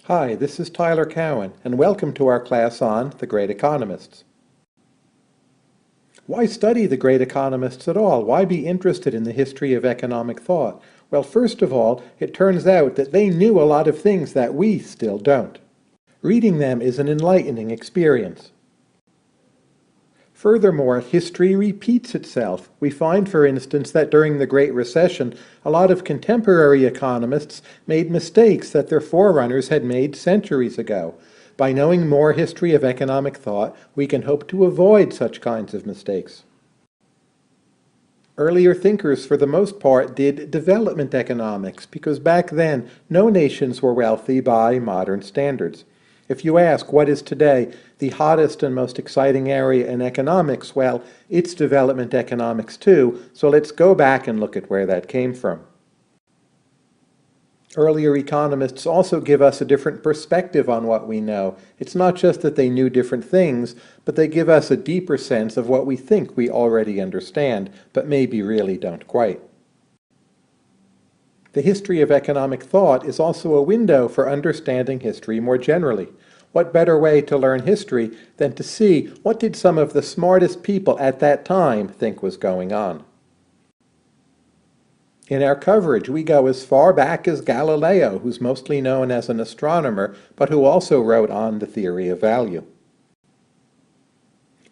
Hi, this is Tyler Cowan, and welcome to our class on The Great Economists. Why study the great economists at all? Why be interested in the history of economic thought? Well, first of all, it turns out that they knew a lot of things that we still don't. Reading them is an enlightening experience. Furthermore, history repeats itself. We find, for instance, that during the Great Recession, a lot of contemporary economists made mistakes that their forerunners had made centuries ago. By knowing more history of economic thought, we can hope to avoid such kinds of mistakes. Earlier thinkers, for the most part, did development economics, because back then, no nations were wealthy by modern standards. If you ask what is today the hottest and most exciting area in economics, well, it's development economics too, so let's go back and look at where that came from. Earlier economists also give us a different perspective on what we know. It's not just that they knew different things, but they give us a deeper sense of what we think we already understand, but maybe really don't quite. The history of economic thought is also a window for understanding history more generally. What better way to learn history than to see what did some of the smartest people at that time think was going on? In our coverage, we go as far back as Galileo, who's mostly known as an astronomer, but who also wrote on the theory of value.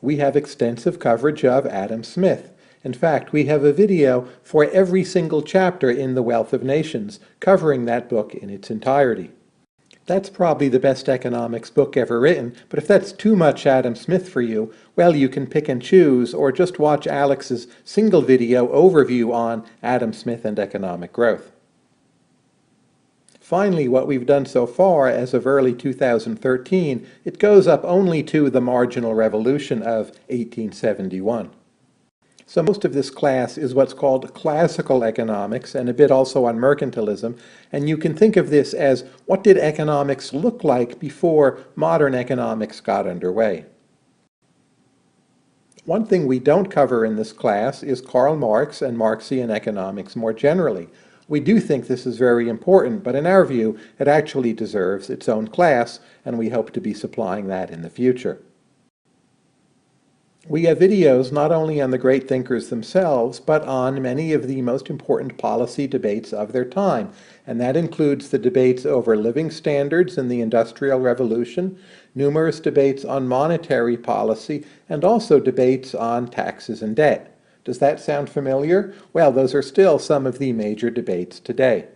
We have extensive coverage of Adam Smith. In fact, we have a video for every single chapter in The Wealth of Nations, covering that book in its entirety. That's probably the best economics book ever written, but if that's too much Adam Smith for you, well, you can pick and choose, or just watch Alex's single video overview on Adam Smith and economic growth. Finally, what we've done so far, as of early 2013, it goes up only to the Marginal Revolution of 1871. So most of this class is what's called classical economics, and a bit also on mercantilism, and you can think of this as what did economics look like before modern economics got underway. One thing we don't cover in this class is Karl Marx and Marxian economics more generally. We do think this is very important, but in our view, it actually deserves its own class, and we hope to be supplying that in the future. We have videos not only on the great thinkers themselves, but on many of the most important policy debates of their time, and that includes the debates over living standards in the Industrial Revolution, numerous debates on monetary policy, and also debates on taxes and debt. Does that sound familiar? Well, those are still some of the major debates today.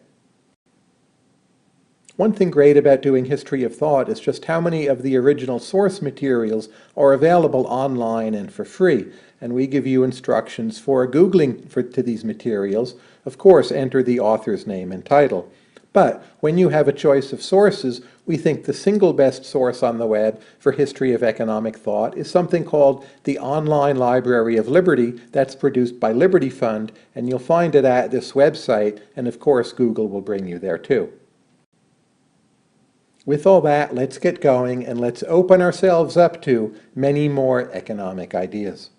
One thing great about doing history of thought is just how many of the original source materials are available online and for free, and we give you instructions for Googling to these materials. Of course, enter the author's name and title. But when you have a choice of sources, we think the single best source on the web for history of economic thought is something called the Online Library of Liberty that's produced by Liberty Fund, and you'll find it at this website, and of course Google will bring you there too. With all that, let's get going and let's open ourselves up to many more economic ideas.